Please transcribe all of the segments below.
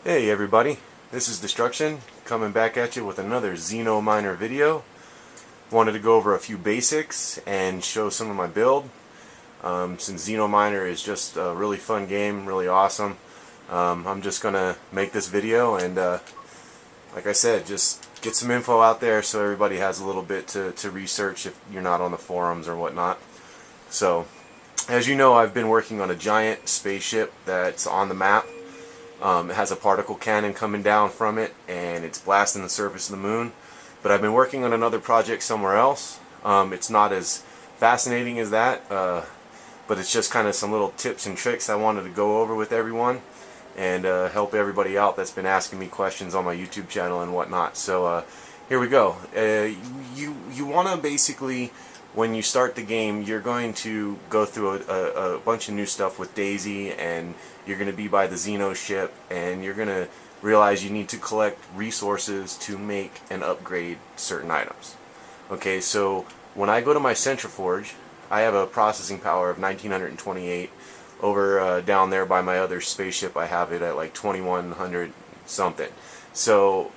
Hey everybody, this is Destruction coming back at you with another Xenominer video. Wanted to go over a few basics and show some of my build. Since Xenominer is just a really fun game, really awesome, I'm just gonna make this video and like I said, just get some info out there so everybody has a little bit to research if you're not on the forums or whatnot. So, as you know, I've been working on a giant spaceship that's on the map. It has a particle cannon coming down from it, and it's blasting the surface of the moon. But I've been working on another project somewhere else. It's not as fascinating as that, but it's just kind of some little tips and tricks I wanted to go over with everyone and help everybody out that's been asking me questions on my YouTube channel and whatnot. So here we go. You want to basically, when you start the game, you're going to go through a bunch of new stuff with Daisy, and you're going to be by the Xeno ship, and you're going to realize you need to collect resources to make and upgrade certain items. Okay, so when I go to my Centriforge, I have a processing power of 1928. Over down there by my other spaceship, I have it at like 2100 something. So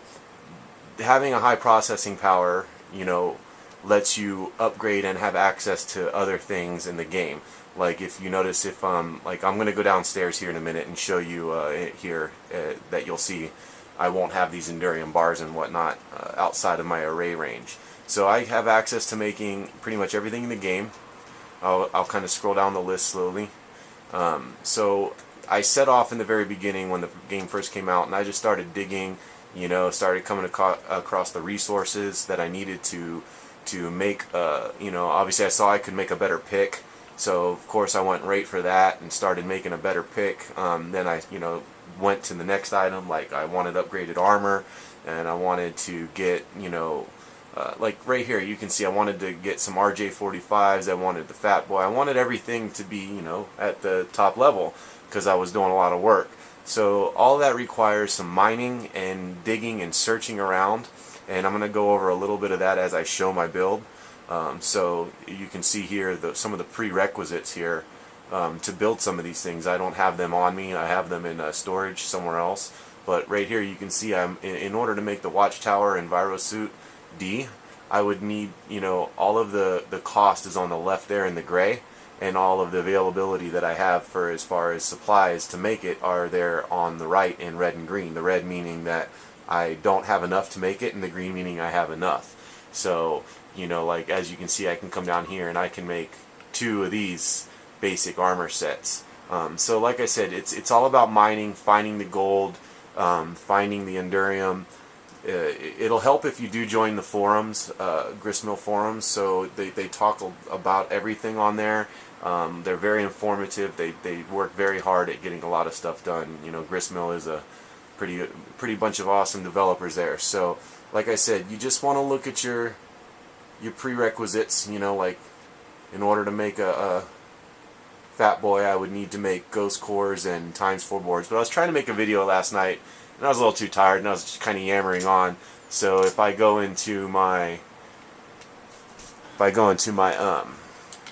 having a high processing power, you know, lets you upgrade and have access to other things in the game. Like if you notice, if like I'm going to go downstairs here in a minute and show you that you'll see I won't have these Endurium bars and whatnot outside of my array range. So I have access to making pretty much everything in the game. I'll kind of scroll down the list slowly. So I set off in the very beginning when the game first came out, and I just started digging, you know, started coming across the resources that I needed to make, you know, obviously I saw I could make a better pick, so of course I went right for that and started making a better pick. Then I, you know, went to the next item, like I wanted upgraded armor, and I wanted to get, you know, like right here you can see I wanted to get some RJ45s, I wanted the Fat Boy, I wanted everything to be, you know, at the top level because I was doing a lot of work. So all that requires some mining and digging and searching around, and I'm going to go over a little bit of that as I show my build. So you can see here some of the prerequisites here to build some of these things. I don't have them on me, I have them in storage somewhere else, but right here you can see I'm in order to make the Watchtower and Virosuit D, I would need, you know, all of the cost is on the left there in the gray, and all of the availability that I have for as far as supplies to make it are there on the right in red and green. The red meaning that I don't have enough to make it, and the green meaning I have enough. So, you know, like as you can see, I can come down here and I can make 2 of these basic armor sets. So like I said, it's all about mining, finding the gold, finding the Endurium. It'll help if you do join the forums, Gristmill forums, so they talk about everything on there. They're very informative. They work very hard at getting a lot of stuff done. You know, Gristmill is a pretty bunch of awesome developers there. So like I said, you just want to look at your prerequisites. You know, like in order to make a Fat Boy, I would need to make ghost cores and ×4 boards. But I was trying to make a video last night, and I was a little too tired, and I was just kind of yammering on. So if I go into my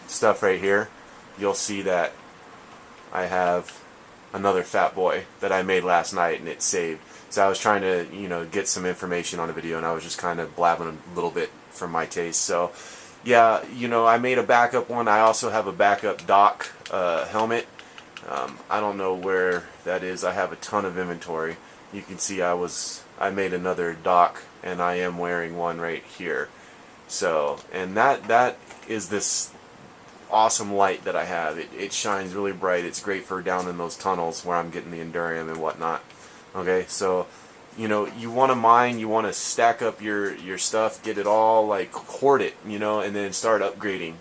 stuff right here, you'll see that I have another Fat Boy that I made last night, and it's saved. So I was trying to, you know, get some information on a video, and I was just kind of blabbing a little bit for my taste. So yeah, you know, I made a backup one. I also have a backup Doc helmet. I don't know where that is. I have a ton of inventory. You can see I made another Doc, and I am wearing one right here. So, and that is this awesome light that I have. It shines really bright. It's great for down in those tunnels where I'm getting the Endurium and whatnot. Okay, so you know, you want to mine, you want to stack up your stuff, get it all, like hoard it, you know, and then start upgrading.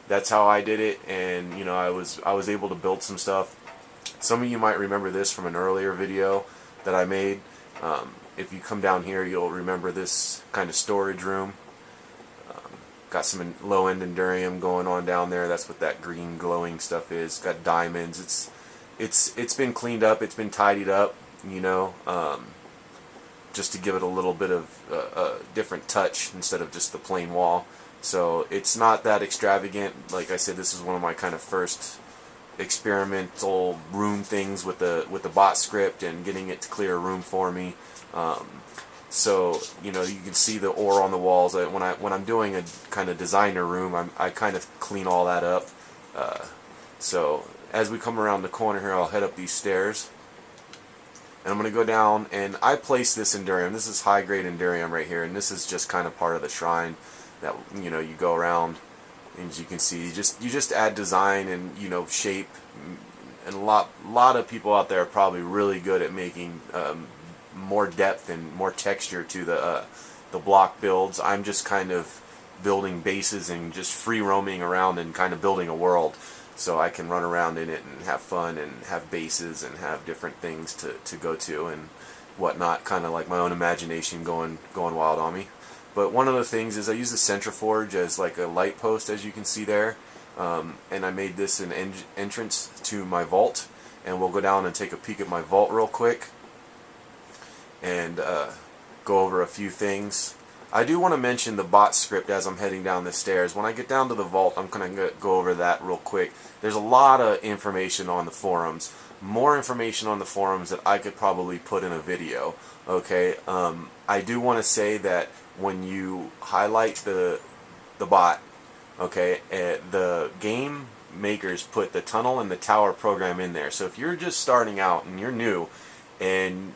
That's how I did it, and you know, I was able to build some stuff. Some of you might remember this from an earlier video that I made. If you come down here, you'll remember this kind of storage room. Got some low-end Endurium going on down there. That's what that green glowing stuff is. Got diamonds. It's been cleaned up. It's been tidied up, you know, just to give it a little bit of a different touch instead of just the plain wall. So it's not that extravagant. Like I said, this is one of my kind of first experimental room things with the bot script and getting it to clear a room for me. So you know, you can see the ore on the walls. When I'm doing a kind of designer room, I kind of clean all that up. So as we come around the corner here, I'll head up these stairs, and I'm going to go down, and I place this Endurium. This is high grade Endurium right here, and this is just kind of part of the shrine that, you know, you go around, and as you can see, you just add design and, you know, shape, and a lot of people out there are probably really good at making more depth and more texture to the block builds. I'm just kind of building bases and just free roaming around and kind of building a world, so I can run around in it and have fun and have bases and have different things to go to and whatnot, kind of like my own imagination going wild on me. But one of the things is I use the Centriforge as like a light post, as you can see there, and I made this an entrance to my vault, and we'll go down and take a peek at my vault real quick and go over a few things. I do want to mention the bot script as I'm heading down the stairs. When I get down to the vault, I'm going to go over that real quick. There's a lot of information on the forums. More information on the forums that I could probably put in a video. Okay, I do want to say that when you highlight the bot, okay, the game makers put the tunnel and the tower program in there. So if you're just starting out and you're new and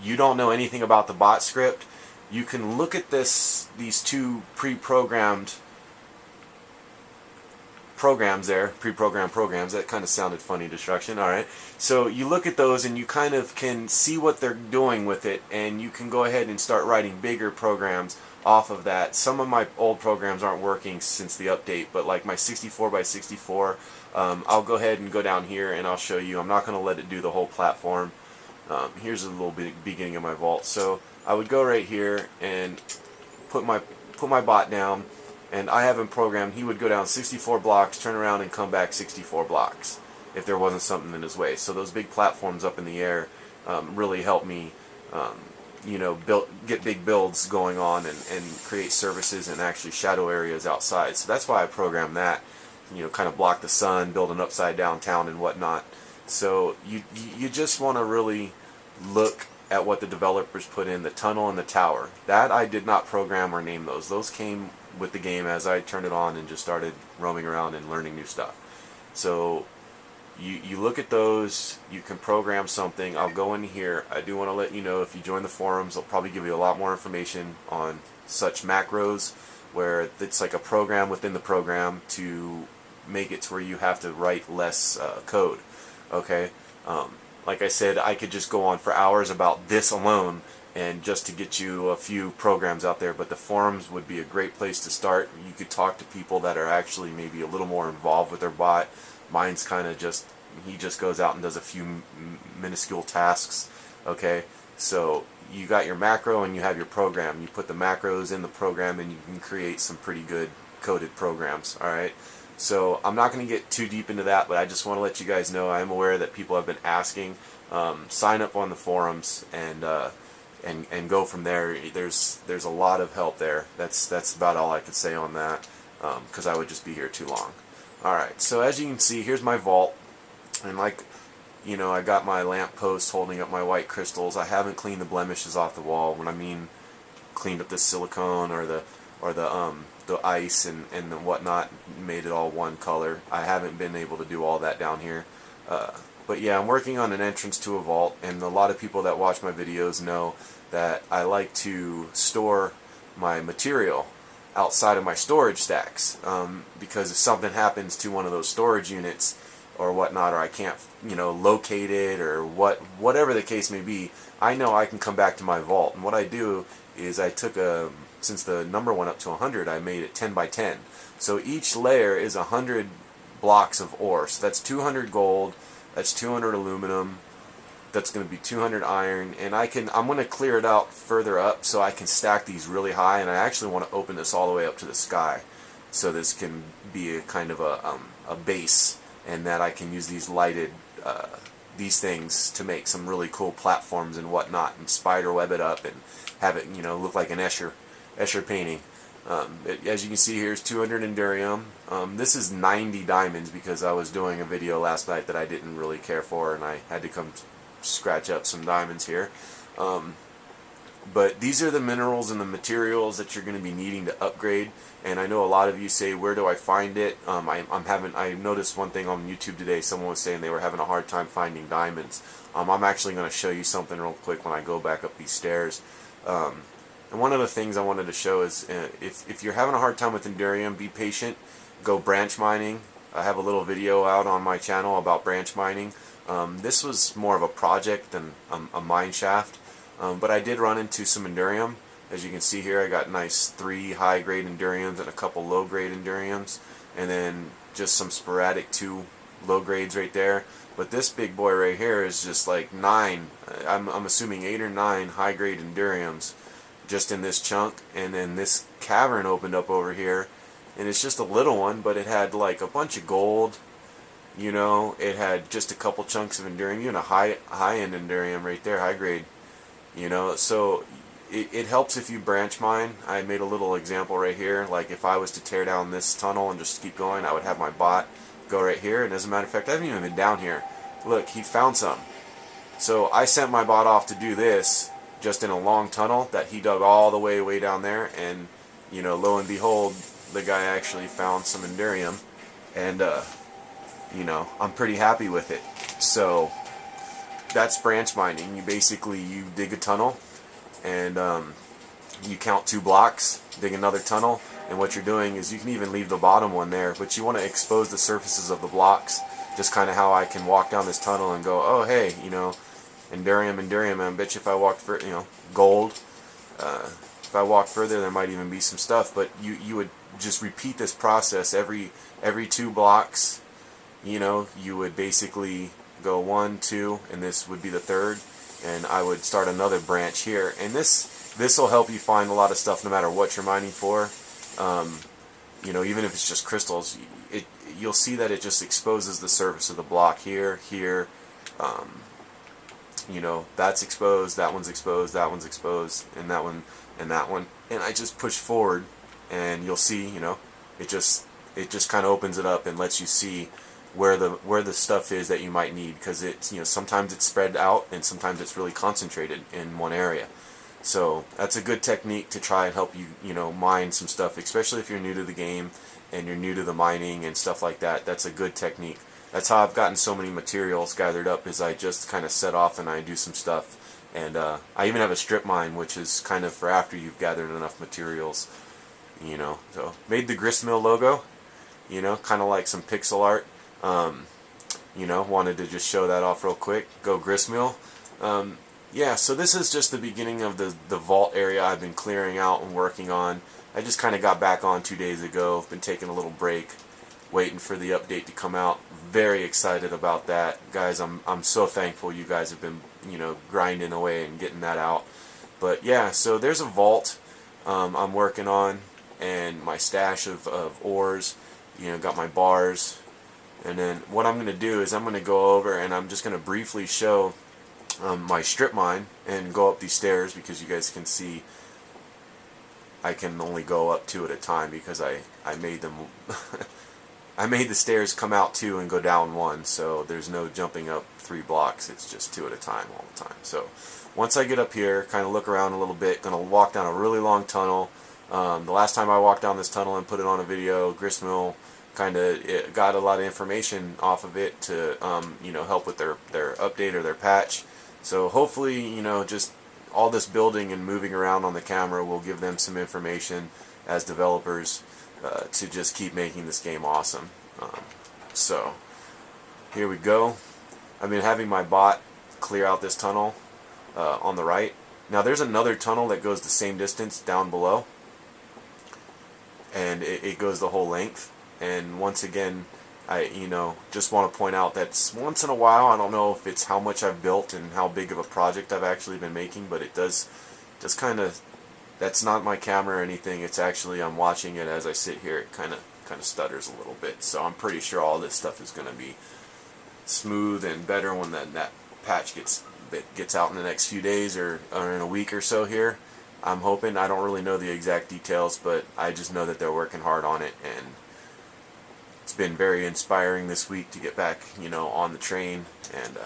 you don't know anything about the bot script, you can look at these two pre-programmed programs there, pre-programmed programs. That kind of sounded funny, Destruction. Alright, so you look at those and you kind of can see what they're doing with it, and you can go ahead and start writing bigger programs off of that. Some of my old programs aren't working since the update, but like my 64x64, I'll go ahead and go down here and I'll show you. I'm not going to let it do the whole platform. Here's a little bit beginning of my vault. So I would go right here and put my bot down, and I have him programmed. He would go down 64 blocks, turn around, and come back 64 blocks if there wasn't something in his way. So those big platforms up in the air really help me, you know, get big builds going on and create services and actually shadow areas outside. So that's why I programmed that. You know, kind of block the sun, build an upside down town and whatnot. So you just want to really look at what the developers put in, the tunnel and the tower. That I did not program or name those. Those came with the game as I turned it on and just started roaming around and learning new stuff. So you look at those, you can program something. I'll go in here. I do want to let you know, if you join the forums, they'll probably give you a lot more information on such macros, where it's like a program within the program to make it to where you have to write less code. Okay, like I said, I could just go on for hours about this alone and just to get you a few programs out there, but the forums would be a great place to start. You could talk to people that are actually maybe a little more involved with their bot. Mine's kind of just, he just goes out and does a few minuscule tasks. Okay, so you got your macro and you have your program. You put the macros in the program and you can create some pretty good coded programs. Alright, so I'm not going to get too deep into that, but I just want to let you guys know I am aware that people have been asking. Sign up on the forums and go from there. There's a lot of help there. That's about all I could say on that, because I would just be here too long. Alright, so as you can see, here's my vault, and like, you know, I got my lamp post holding up my white crystals. I haven't cleaned the blemishes off the wall. When I mean cleaned up the silicone or the ice and the whatnot, made it all one color. I haven't been able to do all that down here. But yeah, I'm working on an entrance to a vault, and a lot of people that watch my videos know that I like to store my material outside of my storage stacks, because if something happens to one of those storage units or whatnot, or I can't, you know, locate it, or whatever the case may be, I know I can come back to my vault. And what I do is I took since the number went up to 100, I made it 10 by 10. So each layer is 100 blocks of ore. So that's 200 gold, that's 200 aluminum, that's going to be 200 iron, and I'm going to clear it out further up so I can stack these really high, and I actually want to open this all the way up to the sky, so this can be a kind of a base, and that I can use these lighted these things to make some really cool platforms and whatnot, and spider web it up and have it, you know, look like an Escher painting. As you can see here, it's 200 Endurium. This is 90 diamonds because I was doing a video last night that I didn't really care for, and I had to come scratch up some diamonds here. But these are the minerals and the materials that you're going to be needing to upgrade. And I know a lot of you say, where do I find it? I noticed one thing on YouTube today. Someone was saying they were having a hard time finding diamonds. I'm actually going to show you something real quick when I go back up these stairs. And one of the things I wanted to show is if you're having a hard time with Endurium, be patient. Go branch mining. I have a little video out on my channel about branch mining. This was more of a project than a mine shaft. But I did run into some Endurium. As you can see here, I got nice 3 high-grade Enduriums and a couple low-grade Enduriums, and then just some sporadic 2 low grades right there. But this big boy right here is just like 9. I'm assuming 8 or 9 high-grade Enduriums just in this chunk. And then this cavern opened up over here, and it's just a little one, but it had like a bunch of gold. You know, it had just a couple chunks of Endurium, even a high-end Endurium right there, high-grade. You know, so it helps if you branch mine. I made a little example right here. Like if I was to tear down this tunnel and just keep going, I would have my bot go right here. And as a matter of fact, I haven't even been down here. Look, he found some. So I sent my bot off to do this just in a long tunnel that he dug all the way down there. And, you know, lo and behold, the guy actually found some Endurium. And, you know, I'm pretty happy with it. So that's branch mining. You dig a tunnel, and you count 2 blocks, dig another tunnel, and what you're doing is you can even leave the bottom one there, but you want to expose the surfaces of the blocks, just kind of how I can walk down this tunnel and go, oh hey, you know, Endurium, and I bet you if I walked further, you know, gold, if I walk further there might even be some stuff. But you would just repeat this process every 2 blocks. You know, you would basically go 1, 2, and this would be the 3rd, and I would start another branch here. And this will help you find a lot of stuff no matter what you're mining for. You know, even if it's just crystals, you'll see that it just exposes the surface of the block here. You know, that's exposed, that one's exposed, that one's exposed, and that one, and that one. And I just push forward, and you'll see, you know, it just kind of opens it up and lets you see where the stuff is that you might need, because it's, you know, sometimes it's spread out and sometimes it's really concentrated in one area. So that's a good technique to try and help you, you know, mine some stuff, especially if you're new to the game and you're new to the mining and stuff like that. That's a good technique. That's how I've gotten so many materials gathered up, is I just kind of set off and I do some stuff. And I even have a strip mine, which is kind of for after you've gathered enough materials, you know. So made the Gristmill logo, you know, kind of like some pixel art. You know, wanted to just show that off real quick. Go Gristmill. Yeah, so this is just the beginning of the vault area I've been clearing out and working on. I just kind of got back on 2 days ago. Been taking a little break, waiting for the update to come out. Very excited about that, guys. I'm so thankful you guys have been, you know, grinding away and getting that out. But yeah, so there's a vault I'm working on, and my stash of ores. You know, got my bars. And then what I'm going to do is I'm going to go over and I'm just going to briefly show my strip mine and go up these stairs, because you guys can see I can only go up 2 at a time, because I made them I made the stairs come out 2 and go down 1, so there's no jumping up 3 blocks. It's just 2 at a time all the time. So once I get up here, kind of look around a little bit, going to walk down a really long tunnel. The last time I walked down this tunnel and put it on a video, Gristmill kind of got a lot of information off of it to you know, help with their update or their patch. So hopefully, you know, just all this building and moving around on the camera will give them some information as developers to just keep making this game awesome. So here we go. I've been having my bot clear out this tunnel on the right. Now there's another tunnel that goes the same distance down below, and it goes the whole length. And once again, I, you know, just want to point out that once in a while, I don't know if it's how much I've built and how big of a project I've actually been making, but it does just kind of, that's not my camera or anything. It's actually, I'm watching it as I sit here. It kind of stutters a little bit. So I'm pretty sure all this stuff is going to be smooth and better when that patch gets out in the next few days or in a week or so here. I'm hoping. I don't really know the exact details, but I just know that they're working hard on it, and it's been very inspiring this week to get back, on the train and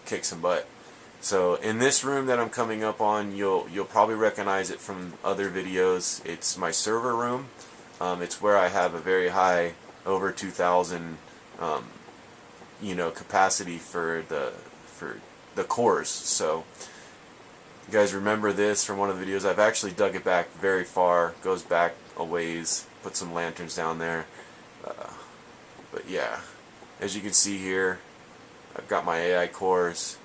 kick some butt. So in this room that I'm coming up on, you'll probably recognize it from other videos. It's my server room. It's where I have a very high, over 2,000, capacity for the cores. So you guys remember this from one of the videos. I've actually dug it back very far, goes back a ways, put some lanterns down there. But yeah, as you can see here, I've got my AI cores,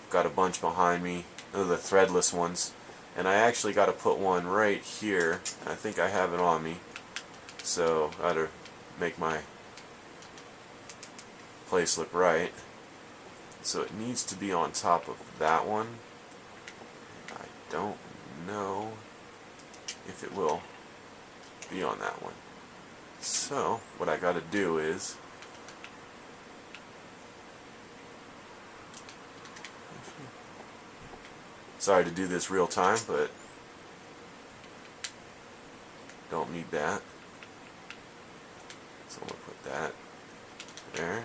got a bunch behind me. Those are the threadless ones, and I actually got to put one right here. I think I have it on me, so I gotta make my place look right. So it needs to be on top of that one. I don't know if it will be on that one. So what I got to do is sorry to do this real time, but don't need that. So I'm going to put that there.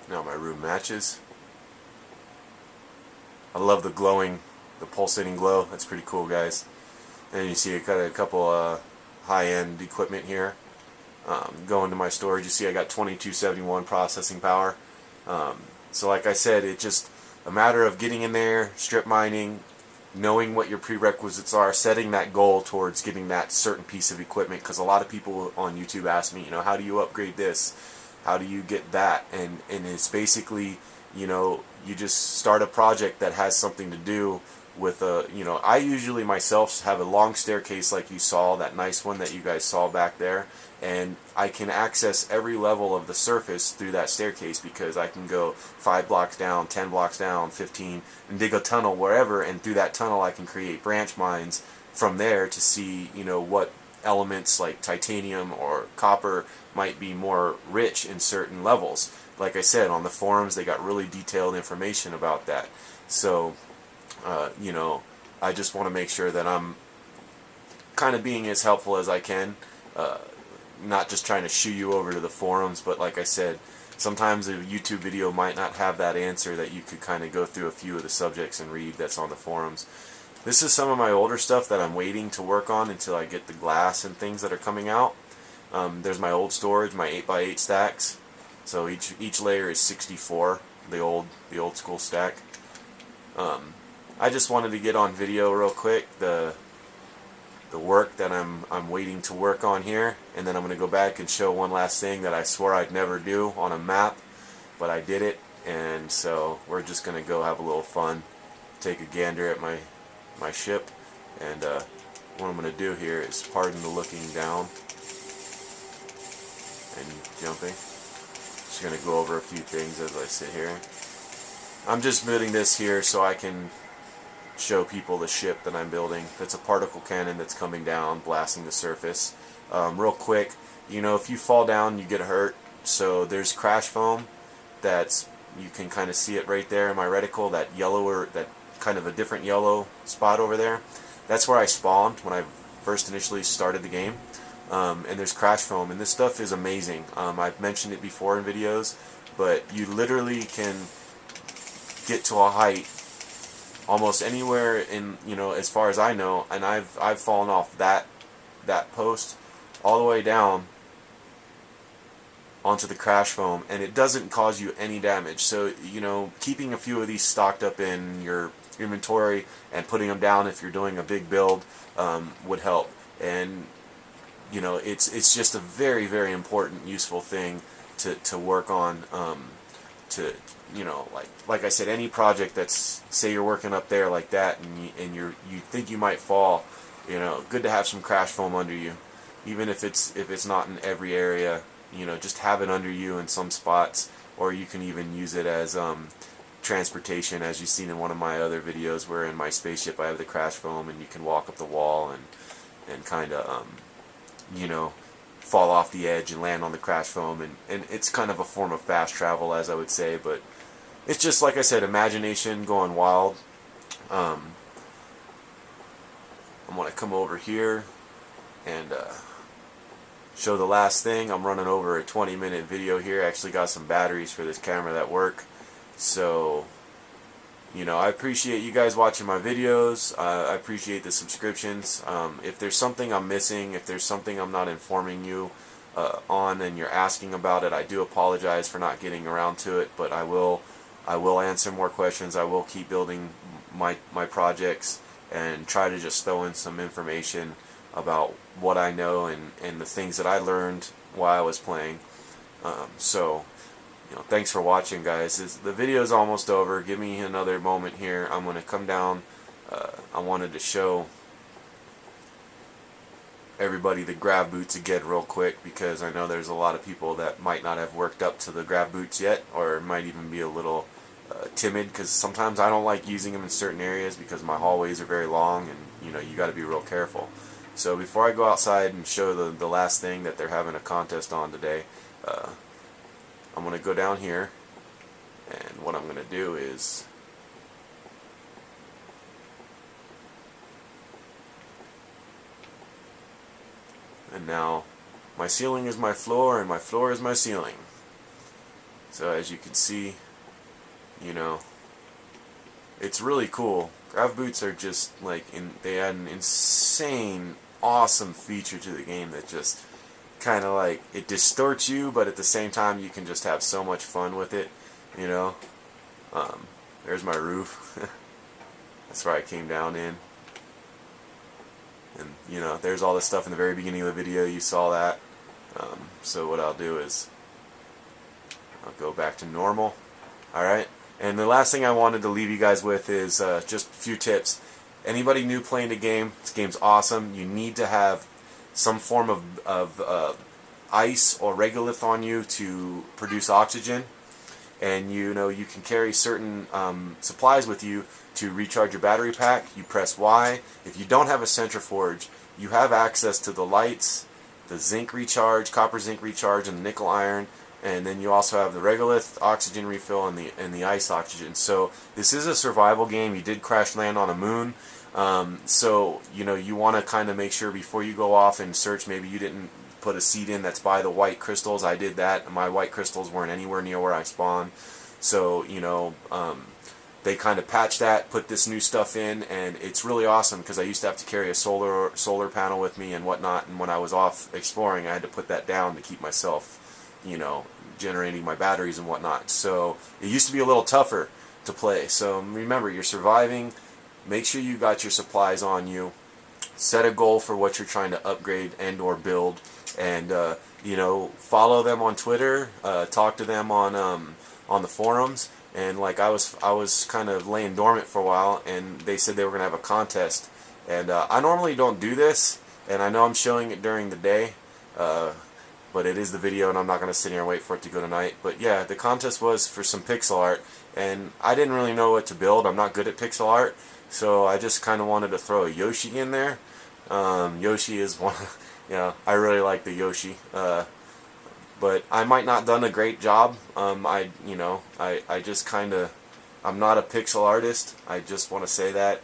Now my room matches. I love the glowing, the pulsating glow. That's pretty cool, guys. And you see I got a couple high-end equipment here. Going to my storage, you see I got 2271 processing power. So like I said, it's just a matter of getting in there, strip mining, knowing what your prerequisites are, setting that goal towards getting that certain piece of equipment. Because a lot of people on YouTube ask me, how do you upgrade this? How do you get that? And it's basically, you just start a project that has something to do with I usually myself have a long staircase like you saw, that nice one that you guys saw back there, and I can access every level of the surface through that staircase because I can go 5 blocks down, 10 blocks down, 15, and dig a tunnel wherever, and through that tunnel I can create branch mines from there to see, what elements like titanium or copper might be more rich in certain levels. Like I said, on the forums they got really detailed information about that. So I just want to make sure that I'm kind of being as helpful as I can, not just trying to shoo you over to the forums, but like I said, sometimes a YouTube video might not have that answer that you could kind of go through a few of the subjects and read that's on the forums. This is some of my older stuff that I'm waiting to work on until I get the glass and things that are coming out. There's my old storage, my 8x8 stacks. So each layer is 64, the old school stack. I just wanted to get on video real quick the work that I'm waiting to work on here, and then I'm going to go back and show one last thing that I swore I'd never do on a map, but I did it. And so we're just going to go have a little fun, take a gander at my ship, and what I'm going to do here is, pardon the looking down and jumping. Just going to go over a few things as I sit here. I'm just building this here so I can show people the ship that I'm building. That's a particle cannon that's coming down, blasting the surface. Real quick, if you fall down, you get hurt. So there's crash foam that's, you can kind of see it right there in my reticle, that yellower, that kind of a different yellow spot over there. That's where I spawned when I first initially started the game. And there's crash foam, and this stuff is amazing. I've mentioned it before in videos, but you literally can get to a height almost anywhere in, as far as I know, and I've fallen off that post all the way down onto the crash foam, and it doesn't cause you any damage. So keeping a few of these stocked up in your inventory and putting them down if you're doing a big build would help. And it's just a very, very important, useful thing to work on. Like I said, any project that's, say you're working up there like that, and you think you might fall, good to have some crash foam under you, even if it's not in every area. Just have it under you in some spots, or you can even use it as transportation, as you've seen in one of my other videos, where in my spaceship I have the crash foam and you can walk up the wall and kind of you know, fall off the edge and land on the crash foam, and it's kind of a form of fast travel, as I would say, but it's just, like I said, imagination going wild. I'm going to come over here and show the last thing. I'm running over a 20-minute video here. I actually got some batteries for this camera that work. So, you know, I appreciate you guys watching my videos. I appreciate the subscriptions. If there's something I'm missing, if there's something I'm not informing you on and you're asking about it, I do apologize for not getting around to it, but I will answer more questions. I will keep building my projects and try to just throw in some information about what I know and the things that I learned while I was playing. So, you know, thanks for watching, guys. The video is almost over. Give me another moment here. I'm going to come down. I wanted to show everybody the Grav Boots again real quick, because I know there's a lot of people that might not have worked up to the Grav Boots yet, or might even be a little timid, because sometimes I don't like using them in certain areas because my hallways are very long, and you know, you got to be real careful. So before I go outside and show the last thing that they're having a contest on today, I'm going to go down here, and what I'm going to do is and now my ceiling is my floor and my floor is my ceiling. So as you can see, you know, it's really cool. Grav Boots are just like, they add an insane, awesome feature to the game that just kind of like, it distorts you, but at the same time you can just have so much fun with it, you know. There's my roof. That's where I came down in. And you know, there's all this stuff in the very beginning of the video. You saw that. So what I'll do is I'll go back to normal. Alright, and the last thing I wanted to leave you guys with is just a few tips. Anybody new playing the game, this game's awesome. You need to have some form of ice or regolith on you to produce oxygen, and you know, you can carry certain supplies with you to recharge your battery pack. You press Y. If you don't have a centriforge, you have access to the lights, the zinc recharge, copper zinc recharge, and the nickel iron, and then you also have the regolith oxygen refill and the ice oxygen. So this is a survival game. You did crash land on a moon. So, you know, you want to kind of make sure before you go off and search, maybe you didn't put a seed in that's by the white crystals. I did that, and my white crystals weren't anywhere near where I spawned. So, you know, they kind of patched that, put this new stuff in, and it's really awesome, because I used to have to carry a solar panel with me and whatnot, and when I was off exploring, I had to put that down to keep myself, you know, generating my batteries and whatnot. So it used to be a little tougher to play. So remember, you're surviving. Make sure you got your supplies on you. Set a goal for what you're trying to upgrade and or build, and you know, follow them on Twitter, talk to them on the forums. And like I was kind of laying dormant for a while, and they said they were gonna have a contest. And I normally don't do this, and I know I'm showing it during the day, but it is the video, and I'm not gonna sit here and wait for it to go tonight. But yeah, the contest was for some pixel art, and I didn't really know what to build. I'm not good at pixel art. So I just kind of wanted to throw a Yoshi in there. Yoshi is one, you know, I really like the Yoshi. But I might not done a great job. I just kind of, I'm not a pixel artist. I just want to say that.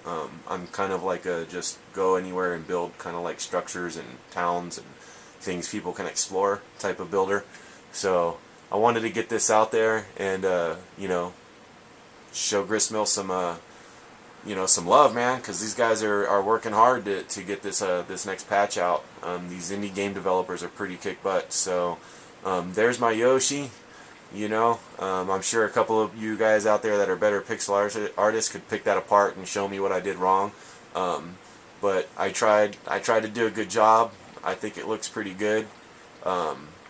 I'm kind of like a just go anywhere and build kind of like structures and towns and things people can explore type of builder. So I wanted to get this out there and, you know, show Gristmill some, you know, some love, man, because these guys are working hard to get this this next patch out. These indie game developers are pretty kick butt. So there's my Yoshi. You know, I'm sure a couple of you guys out there that are better pixel artists could pick that apart and show me what I did wrong. But I tried to do a good job. I think it looks pretty good.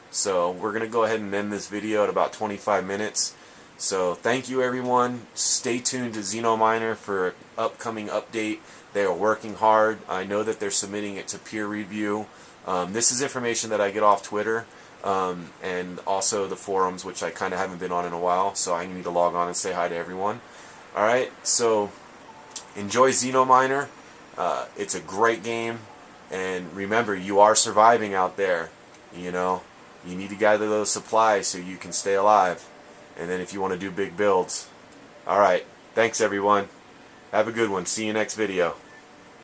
So we're gonna go ahead and end this video at about 25 minutes. So thank you, everyone. Stay tuned to Xenominer for an upcoming update. They are working hard. I know that they're submitting it to peer review. This is information that I get off Twitter. and also the forums, which I kind of haven't been on in a while, so I need to log on and say hi to everyone. Alright, so enjoy Xenominer. It's a great game, and remember, you are surviving out there. You know, you need to gather those supplies so you can stay alive, and then if you want to do big builds. Alright, thanks everyone. Have a good one. See you next video.